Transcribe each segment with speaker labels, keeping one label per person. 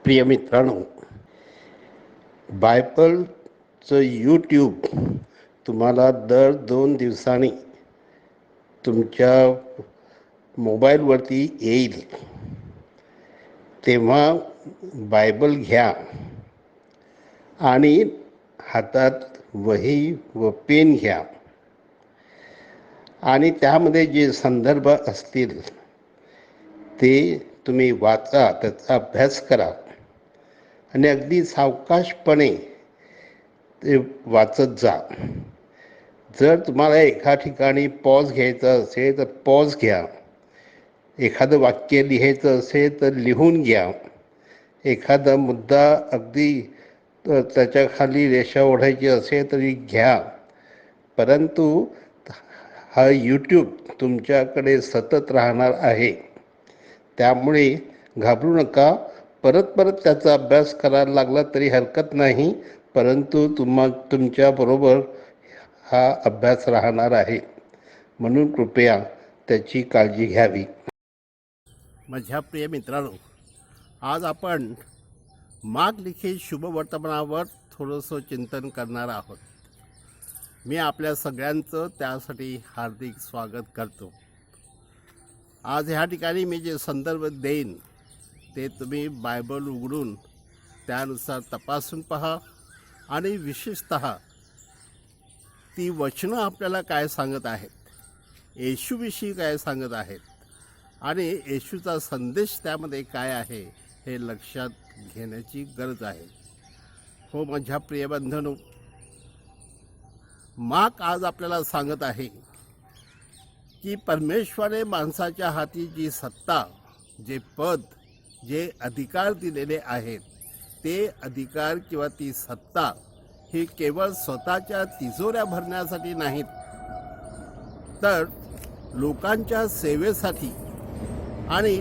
Speaker 1: प्रिय मित्रांनो, बायबलचं यूट्यूब तुम्हाला दर 2 दिवसांनी तुमच्या मोबाईलवरती येईल. तेव्हा बायबल घ्या आणि हातात वही व पेन घ्या आणि त्यामध्ये जे संदर्भ असतील ते तुम्ही वाचा, त्याचा अभ्यास करा आणि अगदी सावकाशपणे ते वाचत जा. जर तुम्हाला एका ठिकाणी पॉज घ्यायचा असेल तर पॉज घ्या. एखादं वाक्य लिहायचं असेल तर लिहून घ्या. एखादा मुद्दा अगदी त्याच्याखाली रेषा ओढायची असेल तरी घ्या. परंतु हा यूट्यूब तुमच्याकडे सतत राहणार आहे, त्यामुळे घाबरू नका. परत त्याचा अभ्यास करायला लागला तरी हरकत नाही, परंतु तुमच्याबरोबर हा अभ्यास राहणार आहे, म्हणून कृपया त्याची काळजी घ्यावी. माझ्या प्रिय मित्रांनो, आज आपण माघ लिखित शुभवर्तमानावर थोडंसं चिंतन करणार आहोत. मी आपल्या सगळ्यांचं त्यासाठी हार्दिक स्वागत करतो. आज ह्या ठिकाणी मी जे संदर्भ देईन ते तुम्ही बायबल उघडून त्यानुसार तपासून पहा आणि विशेषतः ती वचनं आपल्याला काय सांगत आहेत, येशूविषयी काय सांगत आहेत आणि येशूचा संदेश त्यामध्ये काय आहे हे लक्षात घेण्याची गरज आहे. हो माझ्या प्रिय बंधनो, मार्क आज आपल्याला सांगत आहे की परमेश्वराने माणसाच्या हाती जी सत्ता, जे पद, जे अधिकार दिलेले आहेत, ते अधिकार किंवा ती सत्ता ही केवळ स्वतःच्या तिजोऱ्या भरण्यासाठी नाहीत, तर लोकांच्या सेवेसाठी आणि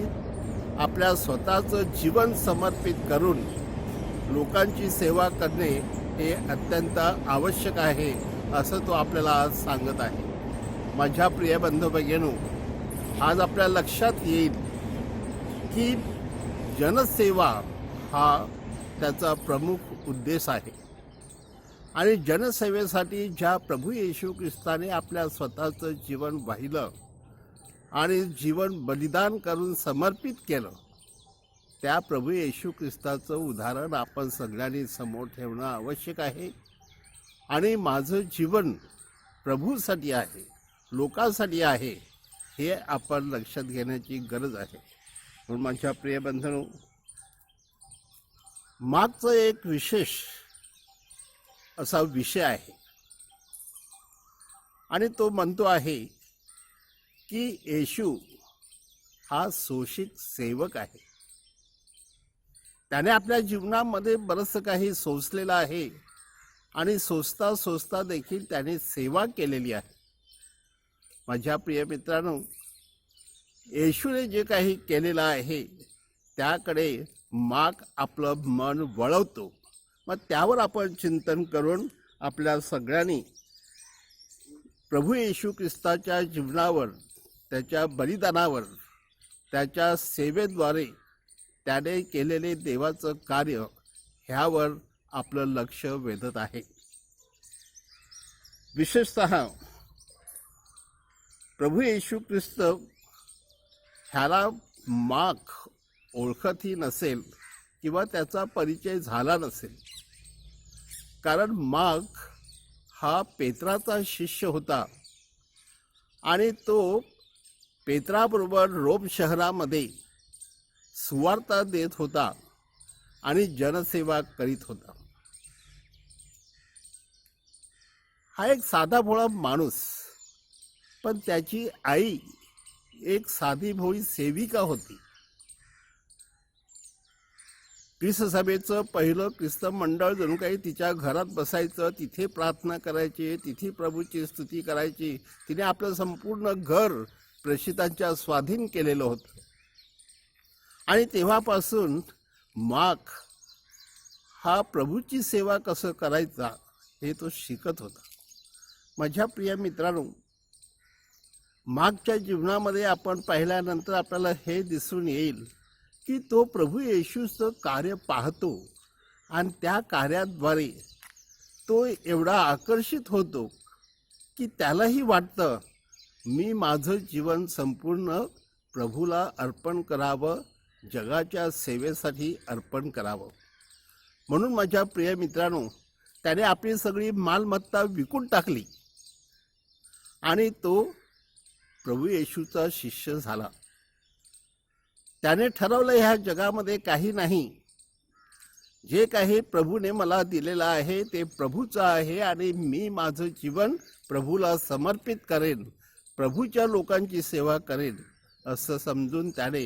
Speaker 1: आपल्या स्वतःचं जीवन समर्पित करून लोकांची सेवा करणे हे अत्यंत आवश्यक आहे, असं तो आपल्याला आज सांगत आहे. माझ्या प्रिय बंधू भगिनींनो, आज आपल्या लक्षात येईल की जनसेवा हा त्याचा प्रमुख उद्देश आहे आणि जनसेवेसाठी ज्या प्रभू येशू ख्रिस्ताने आपल्या स्वतःचं जीवन वाहिलं आणि जीवन बलिदान करून समर्पित केलं, त्या प्रभू येशू ख्रिस्ताचं उदाहरण आपण सगळ्यांनी समोर ठेवणं आवश्यक आहे. आणि माझं जीवन प्रभूसाठी आहे, लोकांसाठी आहे, हे आपण लक्षात घेण्याची गरज आहे. म्हणून माझ्या प्रिय बंधनो, मागचं एक विशेष असा विषय आहे आणि तो म्हणतो आहे की येशू हा शोषित सेवक आहे. त्याने आपल्या जीवनामध्ये बरंचसं काही सोसलेलं आहे आणि सोसता देखील त्याने सेवा केलेली आहे. माझ्या प्रिय मित्रांनो, येशूने जे काही केलेलं आहे त्याकडे मार्क आपलं मन वळवतो. मग त्यावर आपण चिंतन करून आपल्या सगळ्यांनी प्रभू येशू ख्रिस्ताच्या जीवनावर, त्याच्या बलिदानावर, त्याच्या सेवेद्वारे त्याने केलेले देवाचं कार्य ह्यावर आपलं लक्ष वेधत आहे. विशेषतः प्रभू येशू ख्रिस्त ह्याला मार्क ओळखतही नसेल किंवा त्याचा परिचय झाला नसेल, कारण मार्क हा पेत्राचा शिष्य होता आणि तो पेत्राबरोबर रोम शहरामध्ये सुवार्ता देत होता आणि जनसेवा करीत होता. हा एक साधा भोळा माणूस, पण त्याची आई एक साधी भोळी सेविका होती. ख्रिस्त सभेचं पहिलं ख्रिस्त मंडळ जणू काही तिच्या घरात बसायचं, तिथे प्रार्थना करायची, तिथे प्रभूची स्तुती करायची. तिने आपलं संपूर्ण घर प्रेषितांच्या स्वाधीन केलेलं होतं आणि तेव्हापासून मार्क हा प्रभूची सेवा कसं करायचा हे तो शिकत होता. माझ्या प्रिय मित्रांनो, मार्कच्या जीवनामध्ये आपण पाहिल्यानंतर आपल्याला हे दिसून येईल की तो प्रभू येशूचं कार्य पाहतो आणि त्या कार्याद्वारे तो एवढा आकर्षित होतो की त्यालाही वाटतं मी माझं जीवन संपूर्ण प्रभूला अर्पण करावं, जगाच्या सेवेसाठी अर्पण करावं. म्हणून माझ्या प्रिय मित्रांनो, त्याने आपली सगळी मालमत्ता विकून टाकली आणि तो प्रभू येशूचा शिष्य झाला. त्याने ठरवलं ह्या जगामध्ये काही नाही, जे काही प्रभूने मला दिलेलं आहे ते प्रभूचं आहे आणि मी माझं जीवन प्रभूला समर्पित करेन, प्रभूच्या लोकांची सेवा करेन असं समजून त्याने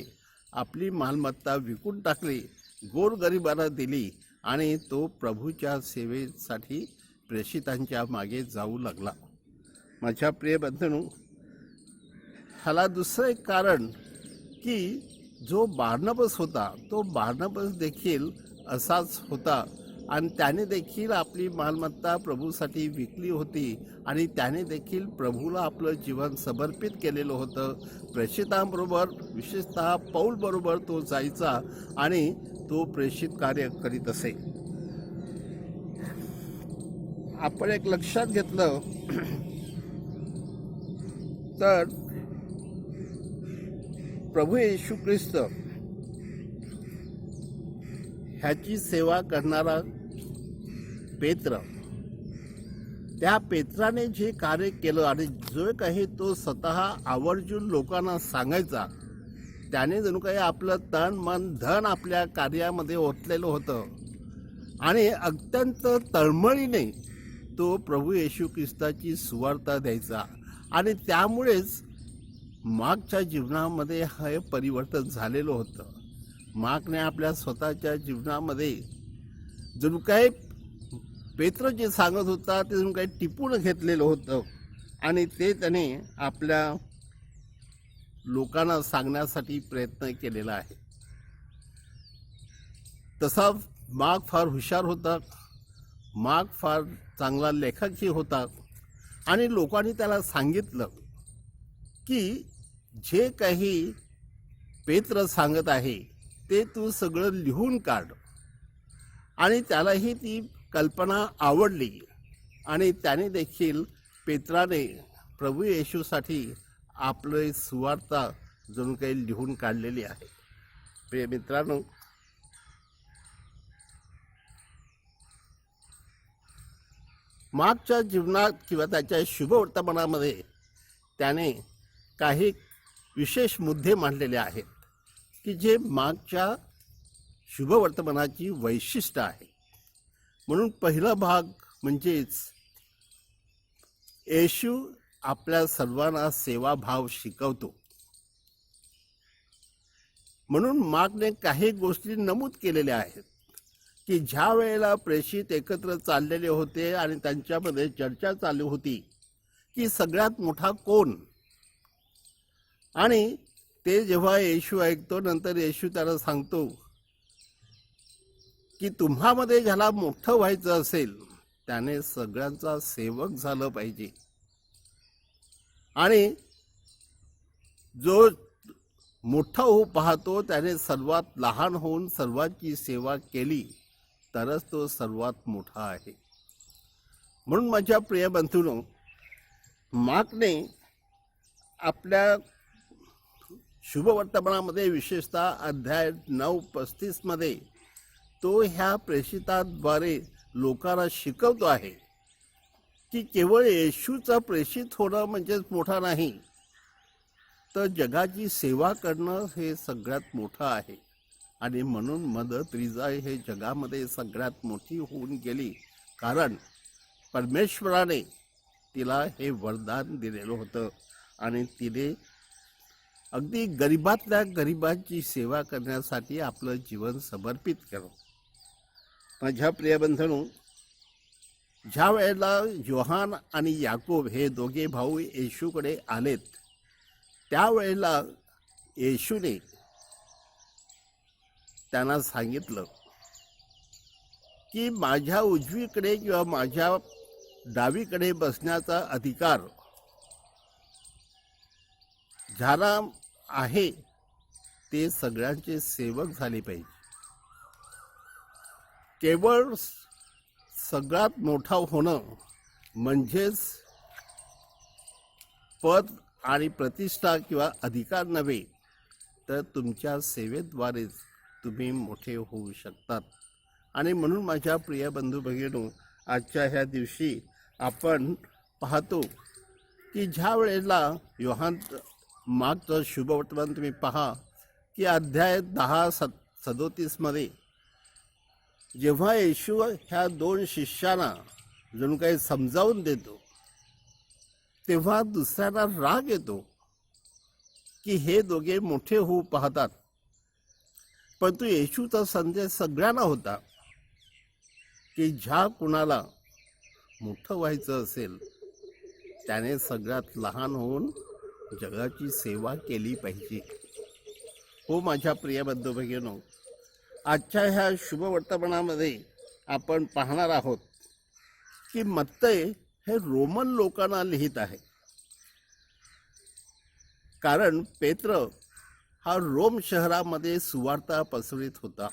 Speaker 1: आपली मालमत्ता विकून टाकली, गोरगरिबांना दिली आणि तो प्रभूच्या सेवेसाठी प्रेषितांच्या मागे जाऊ लागला. माझ्या प्रिय बंधूंनो, ह्याला दुसरं एक कारण की जो बार्नबस होता तो बार्नबस देखील असाच होता आणि त्याने देखील आपली मालमत्ता प्रभूसाठी विकली होती आणि त्याने देखील प्रभूला आपलं जीवन समर्पित केलेलं होतं. प्रेषितांबरोबर, विशेषतः पौलबरोबर तो जायचा आणि तो प्रेषित कार्य करीत असे. आपण एक लक्षात घेतलं तर प्रभू येशू ख्रिस्त ह्याची सेवा करणारा पेत्र, त्या पेत्राने जे कार्य केलं आणि जो काही तो स्वतः आवर्जून लोकांना सांगायचा, त्याने जणू काही आपलं तन मन धन आपल्या कार्यामध्ये ओतलेलं होतं आणि अत्यंत तळमळीने तो प्रभू येशू ख्रिस्ताची सुवार्ता द्यायचा आणि त्यामुळेच मार्कच्या जीवनामध्ये हे परिवर्तन झालेलं होतं. मार्कने आपल्या स्वतःच्या जीवनामध्ये जणू काही पेत्र जे सांगत होता ते जणू काही टिपून घेतलेलं होतं आणि ते त्याने आपल्या लोकांना सांगण्यासाठी प्रयत्न केलेला आहे. तसा मार्क फार हुशार होता, मार्क फार चांगला लेखकही होता आणि लोकांनी त्याला सांगितलं की जे काही पेत्र सांगत आहे ते तू सगळं लिहून काढ. आणि त्यालाही ती कल्पना आवडली आणि त्याने देखील पेत्राने प्रभू येशूसाठी आपले सुवार्ता जणू काही लिहून काढलेली आहे. प्रिय मित्रांनो, मार्कच्या जीवनात किंवा त्याच्या शुभवर्तमानामध्ये त्याने काही विशेष मुद्दे मांडलेले आहेत की जे मार्कच्या शुभवर्तमानाची वैशिष्ट्य आहे. म्हणून पहिला भाग म्हणजेच येशू आपल्या सर्वांना सेवाभाव शिकवतो. म्हणून मार्कने काही गोष्टी नमूद केलेल्या आहेत की ज्या वेळेला प्रेषित एकत्र चाललेले होते आणि त्यांच्यामध्ये चर्चा चालू होती की सगळ्यात मोठा कोण, आणि ते जेव्हा येशू ऐकतो, नंतर येशू त्याला सांगतो की तुम्हामध्ये ज्याला मोठं व्हायचं असेल त्याने सगळ्यांचा सेवक झालं पाहिजे आणि जो मोठा होऊ पाहतो त्याने सर्वात लहान होऊन सर्वांची सेवा केली तरच तो सर्वात मोठा आहे. म्हणून माझ्या प्रिय बंधूंनो, मार्कने आपल्या शुभवर्तमानामध्ये विशेषतः अध्याय 9:35 मध्ये तो ह्या प्रेषितांद्वारे लोकांना शिकवतो आहे की केवळ येशूचा प्रेषित होणं म्हणजेच मोठा नाही, तर जगाची सेवा करणं हे सगळ्यात मोठं आहे. आणि म्हणून मदर तेरेसा हे जगामध्ये सगळ्यात मोठी होऊन गेली, कारण परमेश्वराने तिला हे वरदान दिलेलं होतं आणि तिने अगदी गरिबातल्या गरिबांची सेवा करण्यासाठी आपलं जीवन समर्पित केलं. माझ्या प्रिय बंधूंनो, ज्या वेळेला योहान आणि याकूब हे दोघे भाऊ येशूकडे आलेत, त्यावेळेला येशूने त्यांना सांगितलं की माझ्या उजवीकडे किंवा माझ्या डावीकडे बसण्याचा अधिकार ज्याला आहे ते सगळ्यांचे सेवक झाले पाहिजे. केवळ सगळ्यात मोठा होणं म्हणजेच पद आणि प्रतिष्ठा किंवा अधिकार नव्हे, तर तुमच्या सेवेद्वारेच तुम्ही मोठे होऊ शकतात. आणि म्हणून माझ्या प्रिय बंधू भगिनींनो, आजच्या ह्या दिवशी आपण पाहतो की ज्या वेळेला योहान मागचं शुभवर्तमान तुम्ही पहा की अध्याय 10:37 जेव्हा येशू ह्या 2 शिष्यांना जणू काही समजावून देतो, तेव्हा दुसऱ्याला राग येतो की हे दोघे मोठे होऊ पाहतात. परंतु येशूचा संदेश सगळ्यांना होता की ज्या कुणाला मोठं व्हायचं असेल त्याने सगळ्यात लहान होऊन जगाची सेवा केली पाहिजे. हो माझ्या प्रिय बंधू भगिनींनो, आजच्या ह्या शुभवर्तमानामध्ये आपण पाहणार आहोत की मत्तय हे रोमन लोकांना लिहित आहे. कारण पेत्र हा रोम शहरामध्ये सुवार्ता पसरवित होता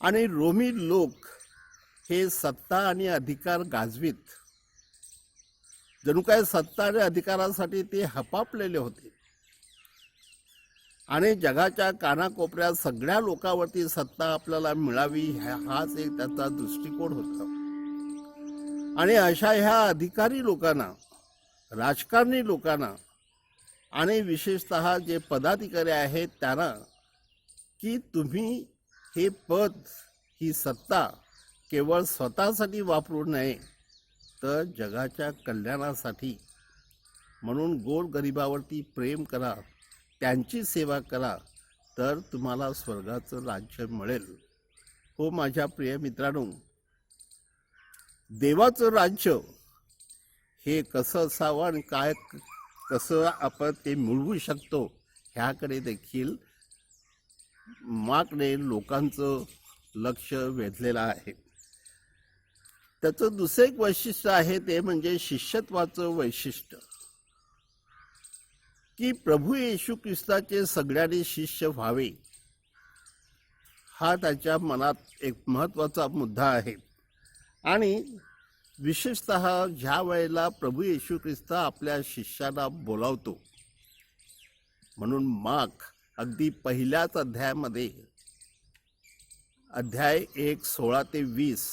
Speaker 1: आणि रोमी लोक हे सत्ता आणि अधिकार गाजवीत, जणू काय सत्ता आणि अधिकारासाठी ते हपापलेले होते आणि जगाच्या कानाकोपऱ्यात सगळ्या लोकांवरती सत्ता आपल्याला मिळावी हाच एक त्याचा दृष्टिकोन होता. आणि अशा ह्या अधिकारी लोकांना, राजकारणी लोकांना आणि विशेषतः जे पदाधिकारी आहेत त्यांना की तुम्ही हे पद, ही सत्ता केवळ स्वतःसाठी वापरू नये, तर जगाच्या कल्याणासाठी. म्हणून गोरगरिबावरती प्रेम करा, त्यांची सेवा करा, तर तुम्हाला स्वर्गाचं राज्य मिळेल. हो माझ्या प्रिय मित्रांनो, देवाचं राज्य हे कसं असावं आणि काय कसं आपण ते मिळवू शकतो ह्याकडे देखील मार्कने लोकांचं लक्ष वेधलेलं आहे. त्याचं दुसरं एक वैशिष्ट्य आहे ते म्हणजे शिष्यत्वाचं वैशिष्ट्य, की प्रभू येशू ख्रिस्ताचे सगळ्यांनी शिष्य व्हावे हा त्याच्या मनात एक महत्त्वाचा मुद्दा आहे. आणि विशेषतः ज्या वेळेला प्रभू येशू ख्रिस्त आपल्या शिष्यांना बोलावतो, म्हणून मार्क अगदी पहिल्याच अध्यायामध्ये, अध्याय 1:16-20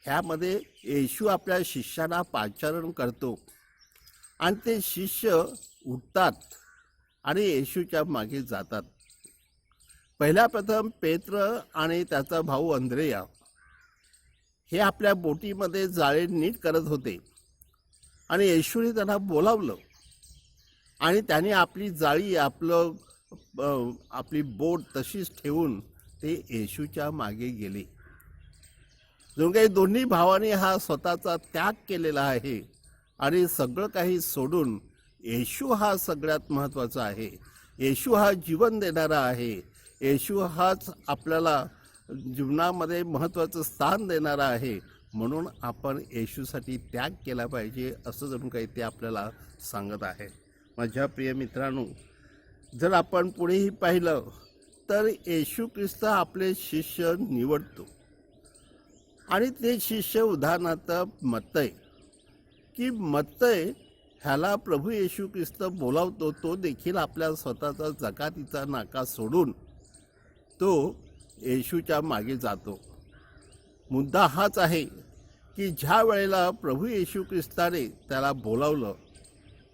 Speaker 1: ह्यामध्ये येशू आपल्या शिष्यांना पाचारण करतो आणि ते शिष्य उठतात आणि येशूच्या मागे जातात. पहिल्या प्रथम पेत्र आणि त्याचा भाऊ अंद्रेया हे आपल्या बोटीमध्ये जाळे नीट करत होते आणि येशूने त्यांना बोलावलं आणि त्याने आपली जाळी, आपली बोट तशीच ठेवून ते येशूच्या मागे गेले. जो काही दोन्ही भावांनी हा स्वतःचा त्याग केलेला आहे आणि सगळं काही सोडून येशू हा सगळ्यात महत्त्वाचा आहे, येशू हा जीवन देणारा आहे, येशू हाच आपल्याला जीवनामध्ये महत्त्वाचं स्थान देणारा आहे, म्हणून आपण येशूसाठी त्याग केला पाहिजे असं जणू काही ते आपल्याला सांगत आहे. माझ्या प्रिय मित्रांनो, जर आपण पुढेही पाहिलं तर येशू ख्रिस्त आपले शिष्य निवडतो आणि ते शिष्य उदाहरणार्थ मत्तय, की मत्तय ह्याला प्रभू येशू ख्रिस्त बोलावतो, तो देखील आपल्या स्वतःचा जकातीचा नाका सोडून तो येशूच्या मागे जातो. मुद्दा हाच आहे की ज्या वेळेला प्रभू येशू ख्रिस्ताने त्याला बोलावलं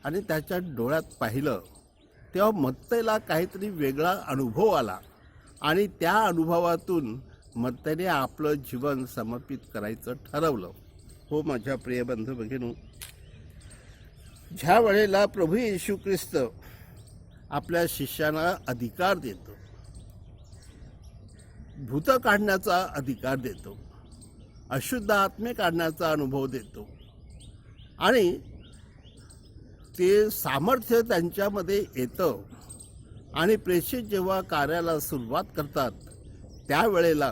Speaker 1: आणि त्याच्या डोळ्यात पाहिलं, तेव्हा मत्तयला काहीतरी वेगळा अनुभव आला आणि त्या अनुभवातून मत्तयने आपलं जीवन समर्पित करायचं ठरवलं. हो माझ्या प्रिय बंधू भगिनींनो, ज्या वेळेला प्रभू येशू ख्रिस्त आपल्या शिष्यांना अधिकार देतो, भूत काढण्याचा अधिकार देतो, अशुद्ध आत्मे काढण्याचा अनुभव देतो आणि ते सामर्थ्य त्यांच्यामध्ये येतं आणि प्रेषित जेव्हा कार्याला सुरुवात करतात त्यावेळेला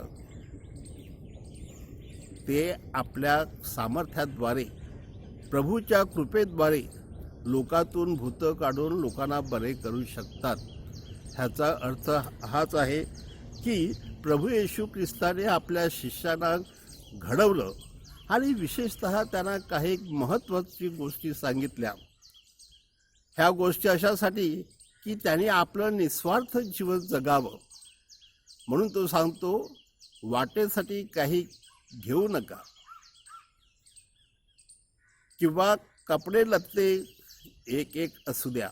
Speaker 1: ते आपल्या सामर्थ्याद्वारे, प्रभूच्या कृपेद्वारे लोकातून भूत काढून लोकांना बरे करू शकतात. ह्याचा अर्थ हाच आहे की प्रभू येशू ख्रिस्ताने आपल्या शिष्यांना घडवलं आणि विशेषतः त्यांना काही महत्त्वाची गोष्टी सांगितल्या. ह्या गोष्टी अशासाठी की त्यांनी आपलं निस्वार्थ जीवन जगावं. म्हणून तो सांगतो, वाटेसाठी काही घेऊ नका किंवा कपडे लत्ते एक एक असू द्या.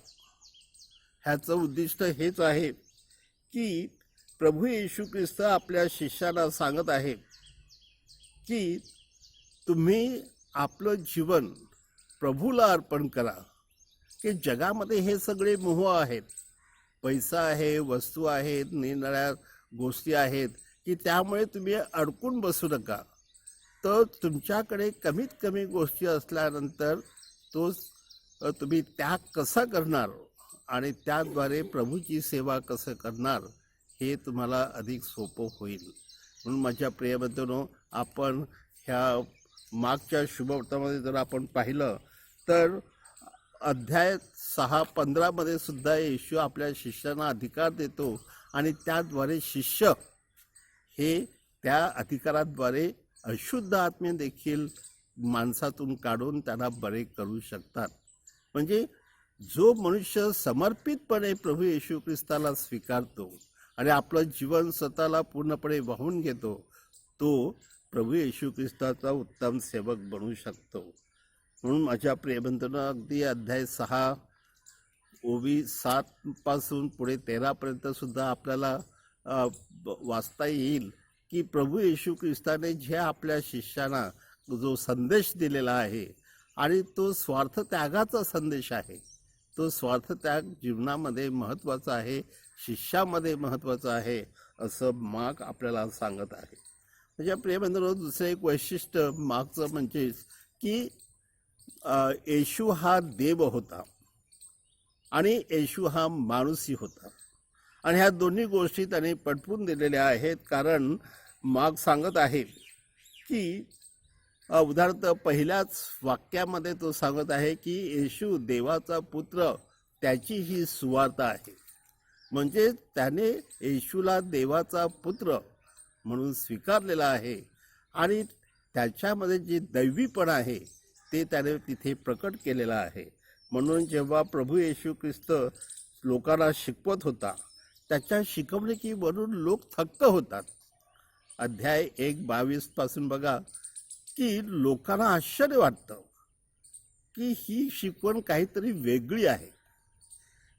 Speaker 1: ह्याचं उद्दिष्ट हेच आहे की प्रभू येशू ख्रिस्त आपल्या शिष्यांना सांगत आहे की तुम्ही आपलं जीवन प्रभूला अर्पण करा. की जगामध्ये हे सगळे मोह आहेत, पैसा आहे, वस्तू आहेत, निरनिराळ्या गोष्टी आहेत की त्यामुळे तुम्ही अडकून बसू नका. तर तुमच्याकडे कमीत कमी गोष्टी असल्यानंतर तो तुम्ही त्याग कसा करणार आणि त्याद्वारे प्रभूची सेवा कसं करणार हे तुम्हाला अधिक सोपं होईल. म्हणून माझ्या प्रिय बंधूंनो, आपण ह्या मागच्या शुभवर्तमानामध्ये जर आपण पाहिलं तर अध्याय 6:15 सुद्धा येशू आपल्या शिष्यांना अधिकार देतो आणि त्याद्वारे शिष्य हे त्या अधिकाराद्वारे अशुद्ध आत्मे देखील माणसातून काढून त्यांना बरे करू शकतात. म्हणजे जो मनुष्य समर्पितपणे प्रभू येशू ख्रिस्ताला स्वीकारतो आणि आपलं जीवन स्वतःला पूर्णपणे वाहून घेतो, तो प्रभू येशू ख्रिस्ताचा उत्तम सेवक बनू शकतो. म्हणून माझ्या प्रियबंधूंनो, अगदी अध्याय 6 ओवी 7 पुढे 13 सुद्धा आपल्याला वाचता येईल की प्रभू येशू ख्रिस्ताने जे आपल्या शिष्यांना जो संदेश दिलेला आहे आणि तो स्वार्थ त्यागाचा संदेश आहे. तो स्वार्थ त्याग जीवनामध्ये महत्त्वाचा आहे, शिष्यामध्ये महत्त्वाचा आहे असं मार्क आपल्याला सांगत आहे. म्हणजे प्रियबंधूंनो, दुसरं एक वैशिष्ट्य मार्कचं म्हणजे की येशू हा देव होता आणि येशू हा माणूसही होता आणि ह्या दोन्ही गोष्टी त्याने पटवून दिलेल्या आहेत. कारण मार्क सांगत आहे की उदाहरणार्थ पहिल्याच वाक्यामध्ये तो सांगत आहे की येशू देवाचा पुत्र, त्याची ही सुवार्ता आहे. म्हणजे त्याने येशूला देवाचा पुत्र म्हणून स्वीकारलेला आहे आणि त्याच्यामध्ये जे दैवीपण आहे ते त्याने तिथे प्रकट केलेलं आहे. म्हणून जेव्हा प्रभू येशू ख्रिस्त लोकांना शिकवत होता, त्याच्या शिकवणुकीवरून लोक थक्क होतात. अध्याय 1:22 बघा की लोकांना आश्चर्य वाटतं की ही शिकवण काहीतरी वेगळी आहे.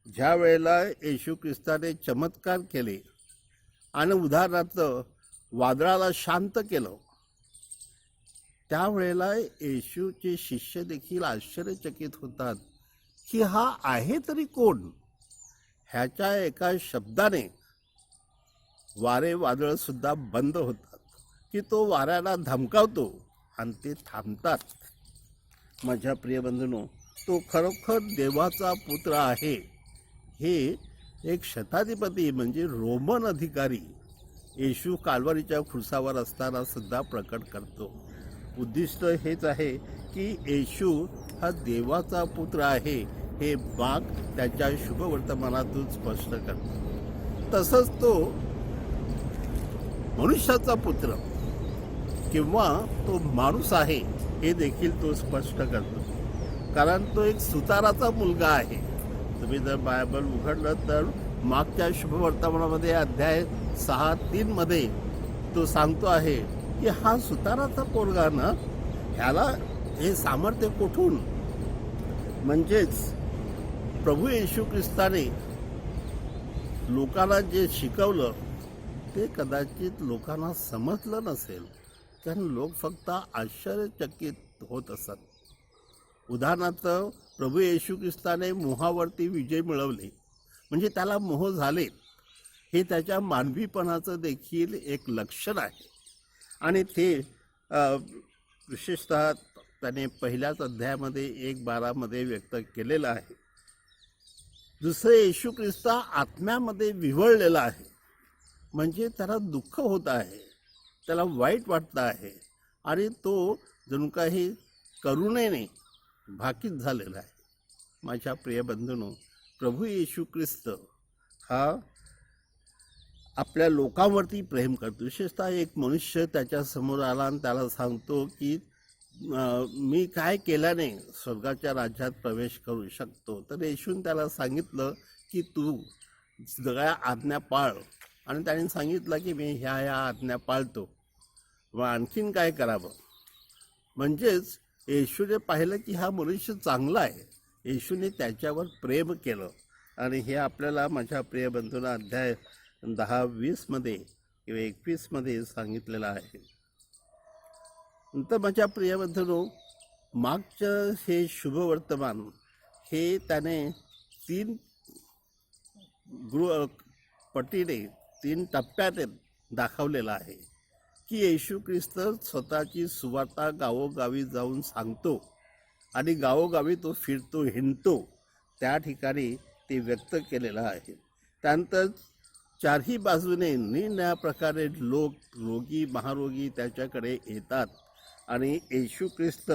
Speaker 1: ज्या वेळेला येशू ख्रिस्ताने चमत्कार केले आणि उदाहरणार्थ वादळाला शांत केलं, त्यावेळेला येशूचे शिष्य देखील आश्चर्यचकित होतात की हा आहे तरी कोण. ह्याच्या एका शब्दाने वारे वादळ सुद्धा बंद होतात, की तो वाऱ्याला धमकावतो आणि ते थांबतात. माझ्या प्रिय बंधूंनो, तो खरोखर देवाचा पुत्र आहे हे एक शताधिपती म्हणजे रोमन अधिकारी येशू काल्वरीच्या खुर्सावर असताना सुद्धा प्रकट करतो. उद्दिष्ट हेच आहे की येशू हा देवाचा पुत्र आहे हे बाग त्याच्या शुभवर्तमानातून स्पष्ट करतो. तसंच तो मनुष्याचा पुत्र किंवा तो माणूस आहे हे देखील तो स्पष्ट करतो. कारण तो एक सुताराचा मुलगा आहे. तुम्ही जर बायबल उघडलं तर मागच्या शुभवर्तमानामध्ये अध्याय 6:3 तो सांगतो आहे की हा सुताराचा पोरगा ना, ह्याला हे सामर्थ्य कुठून. म्हणजेच प्रभू येशू ख्रिस्ताने लोकांना जे शिकवलं ते कदाचित लोकांना समजलं नसेल, कारण लोक फक्त आश्चर्यचकित होत असत. उदाहरणार्थ प्रभू येशू ख्रिस्ताने मोहावरती विजय मिळवले म्हणजे त्याला मोह झाले, हे त्याच्या मानवीपणाचं देखील एक लक्षण आहे आणि ते विशेषतः त्याने पहिल्याच अध्यायामध्ये 1:12 व्यक्त केलेलं आहे. दुसरं, येशू ख्रिस्त आत्म्यामध्ये विव्हळलेला आहे. म्हणजे त्याला दुःख होत आहे, त्याला वाईट वाटतं आहे आणि तो जणू काही करुणेने भाकीत झालेला आहे. माझ्या प्रिय बंधूंनो, प्रभू येशू ख्रिस्त हा आपल्या लोकांवरती प्रेम करतो. विशेषतः एक मनुष्य त्याच्या समोर आला आणि त्याला सांगतो की मी काय केल्याने स्वर्गाच्या राज्यात प्रवेश करू शकतो. तर येशूने त्याला सांगितलं की तू सगळ्या आज्ञा पाळ. आणि त्याने सांगितलं की मी ह्या आज्ञा पाळतो, व आणखीन काय करावं. म्हणजेच येशूने पाहिलं की हा मनुष्य चांगला आहे, येशूने त्याच्यावर प्रेम केलं. आणि हे आपल्याला माझ्या प्रिय बंधूंना अध्याय 10-20 किंवा 21 सांगितलेलं आहे. नंतर माझ्या प्रिय बंधूंनो, मागचं हे शुभवर्तमान हे त्याने 3 पटीने 3 टप्प्यात दाखवलेलं आहे की येशू ख्रिस्त स्वतःची सुवार्ता गावोगावी जाऊन सांगतो आणि गावोगावी तो फिरतो, हिंडतो. त्या ठिकाणी ते व्यक्त केलेलं आहे. त्यानंतर चारही बाजूने निरनिराळ्या प्रकारे लोक, रोगी, महारोगी त्याच्याकडे येतात आणि येशू ख्रिस्त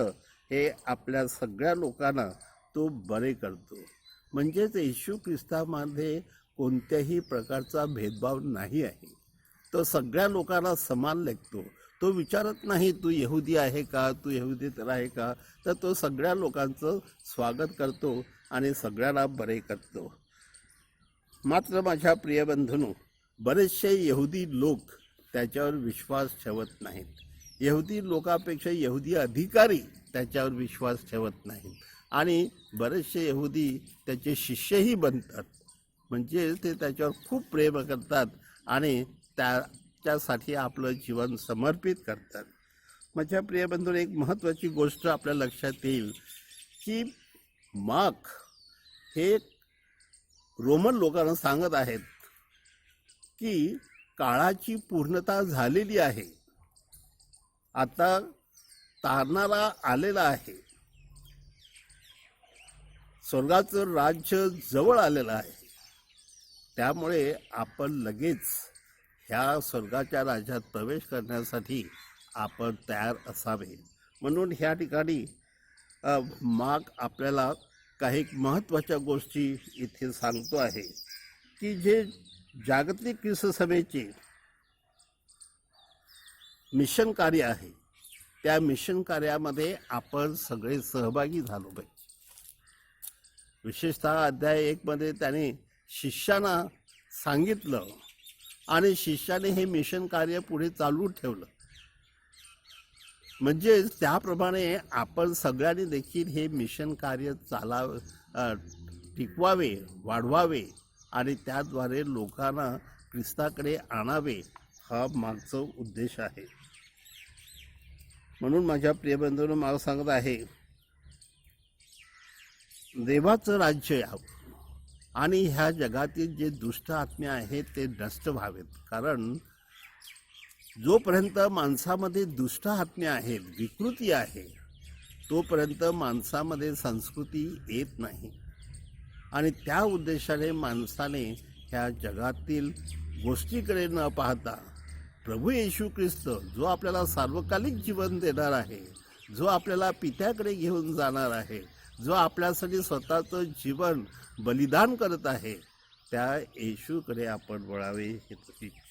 Speaker 1: हे आपल्या सगळ्या लोकांना तो बरे करतो. म्हणजेच येशू ख्रिस्तामध्ये कोणत्याही प्रकारचा भेदभाव नाही आहे. तो सगळ्या लोकांना समान लेखतो. तो विचारत नाही तू यहुदी आहे का, तू यहुदेतर आहे का, तर तो सगळ्या लोकांचं स्वागत करतो आणि सगळ्यांना बरे करतो. मात्र माझ्या प्रिय बंधूंनो, बरेचसे यहुदी लोक त्याच्यावर विश्वास ठेवत नाहीत. यहुदी लोकांपेक्षा यहुदी अधिकारी त्याच्यावर विश्वास ठेवत नाहीत आणि बरेचसे यहुदी त्याचे शिष्यही बनतात. म्हणजे ते त्याच्यावर खूप प्रेम करतात आणि त्याच्यासाठी आपलं जीवन समर्पित करतात. माझ्या प्रिय बंधूंनो, एक महत्त्वाची गोष्ट आपल्या लक्षात येईल की मार्क हे रोमन लोकांना सांगत आहेत की काळाची पूर्णता झालेली आहे, आता तारणारा आलेला आहे, स्वर्गाचं राज्य जवळ आलेलं आहे. त्यामुळे आपण लगेच ह्या स्वर्गाच्या राज्यात प्रवेश करण्यासाठी आपण तयार असावे. म्हणून ह्या ठिकाणी मार्क आपल्याला काही महत्त्वाच्या गोष्टी इथे सांगतो आहे की जे जागतिक ख्रिस्त सभेचे मिशन कार्य आहे, त्या मिशन कार्यामध्ये आपण सगळे सहभागी झालो पाहिजे. विशेषतः अध्याय 1 त्याने शिष्यांना सांगितलं आणि शिष्याने हे मिशन कार्य पुढे चालू ठेवलं. म्हणजे त्याप्रमाणे आपण सगळ्यांनी देखील हे मिशन कार्य टिकवावे, वाढवावे आणि त्याद्वारे लोकांना ख्रिस्ताकडे आणावे, हा मागचा उद्देश आहे. म्हणून माझ्या प्रिय बंधूंनो, मला सांगत आहे देवाचं राज्य यावं आणि ह्या जगातील जे दुष्ट आत्मे आहेत ते नष्ट व्हावेत. कारण जोपर्यंत माणसामध्ये दुष्ट आत्मे आहेत, विकृती आहे, तोपर्यंत माणसामध्ये संस्कृती येत नाही. आणि त्या उद्देशाने माणसाने ह्या जगातील गोष्टीकडे न पाहता प्रभू येशू ख्रिस्त जो आपल्याला सार्वकालिक जीवन देणार आहे, जो आपल्याला पित्याकडे घेऊन जाणार आहे, जो आपल्यासाठी स्वतःचं जीवन बलिदान करत आहे, त्या येशूकडे आपण वळावे ही इच्छा.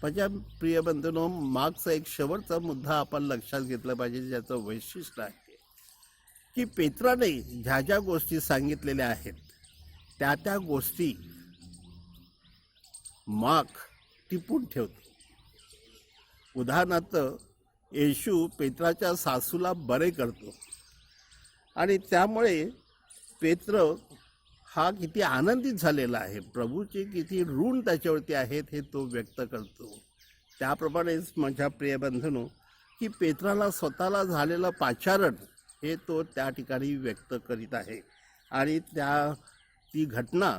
Speaker 1: माझ्या प्रिय बंधूंनो, मागचा एक शेवटचा मुद्दा आपण लक्षात घेतला पाहिजे, ज्याचं वैशिष्ट्य आहे की पेत्राने ज्या ज्या गोष्टी सांगितलेल्या आहेत त्या गोष्टी मार्क टिपून ठेवतो. उदाहरणार्थ येशू पेत्राच्या सासूला बरे करतो आणि त्यामुळे पेत्र हा किती आनंदित झालेला आहे, प्रभूचे किती ऋण त्याच्यावरती आहेत हे तो व्यक्त करतो. त्याप्रमाणेच माझ्या प्रिय बंधूंनो, की पेत्राला स्वतःला झालेलं पाचारण हे तो त्या ठिकाणी व्यक्त करीत आहे. आणि ती घटना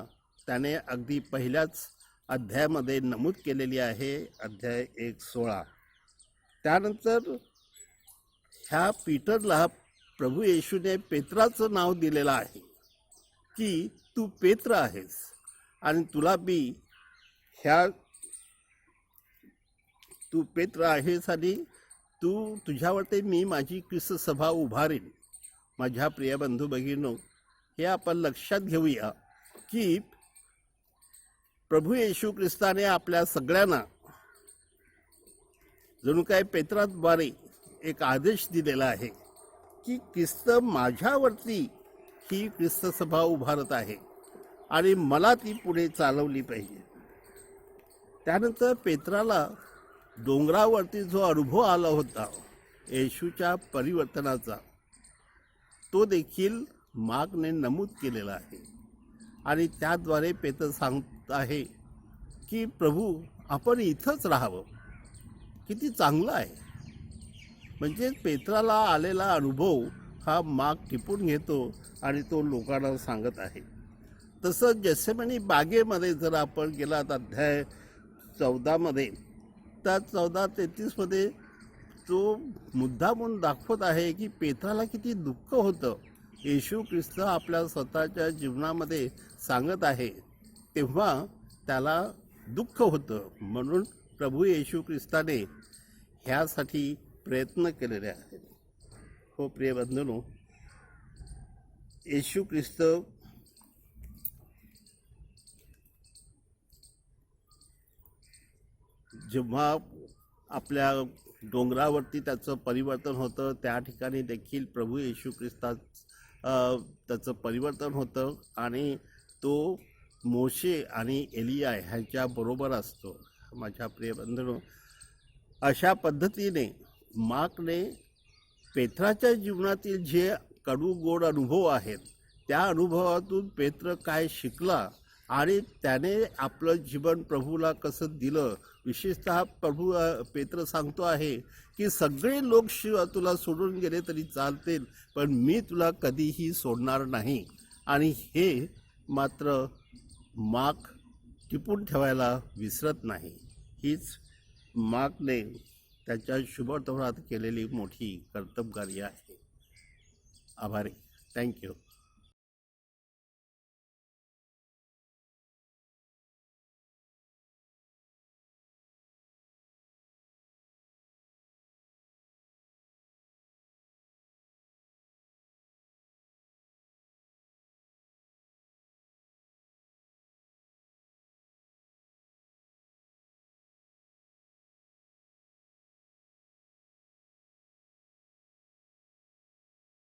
Speaker 1: त्याने अगदी पहिल्याच अध्यायामध्ये नमूद केलेली आहे, अध्याय 1:16. त्यानंतर ह्या पीटरला प्रभू येशूने पेत्राचं नाव दिलेलं आहे की तू पेत्र आहेस आणि तू पेत्र आहेस आणि तुझ्यावरती मी माझी ख्रिस्त सभा उभारीन. माझ्या प्रिय बंधू भगिनींनो, हे आपण लक्षात घेऊया की प्रभू येशू ख्रिस्ताने आपल्या सगळ्यांना जणू काय पेत्राद्वारे एक आदेश दिलेला आहे की ख्रिस्त माझ्यावरती ही ख्रिस्त सभा उभारत आहे आणि मला ती पुढे चालवली पाहिजे. त्यानंतर पेत्राला डोंगरावरती जो अनुभव आला होता येशूच्या परिवर्तनाचा, तो देखील मार्कने नमूद केलेला आहे. आणि त्याद्वारे पेत्र सांगत आहे की प्रभू आपण इथंच राहावं, किती चांगलं आहे. म्हणजे पेत्राला आलेला अनुभव हा मार्क टिपून घेतो आणि तो लोकांना सांगत आहे. तसं गेसेमनी बागेमध्ये जर आपण गेलात अध्याय 14 तर 14:33 तो मुद्दामून दाखवत आहे की पेत्राला किती दुःख होतं. येशू ख्रिस्त आपल्या स्वतःच्या जीवनामध्ये सांगत आहे तेव्हा त्याला दुःख होतं. म्हणून प्रभू येशू ख्रिस्ताने ह्यासाठी प्रयत्न केलेले आहेत. हो प्रिय बंधूंनो, येशू ख्रिस्त जेव्हा आपल्या डोंगरावरती त्याचं परिवर्तन होतं, त्या ठिकाणी देखील प्रभू येशू ख्रिस्तात त्याचं परिवर्तन होतं आणि तो मोशे आणि एलिया ह्यांच्याबरोबर असतो. माझ्या प्रिय बंधूंनो, अशा पद्धतीने मार्कने पेत्राच्या जीवनातील जे कडू गोड अनुभव आहेत त्या अनुभवातून पेत्र काय शिकला आणि त्याने आपलं जीवन प्रभूला कसं दिलं. विशेषतः पेत्र सांगतो आहे की सगळे लोक तुला सोडून गेले तरी चालतील, पण मी तुला कधीही सोडणार नाही. आणि हे मात्र मार्क टिपून ठेवायला विसरत नाही. हीच मार्कने त्याच्या शुभवर्तमानात केलेली मोठी कर्तबगारी आहे. आभारी. थँक्यू.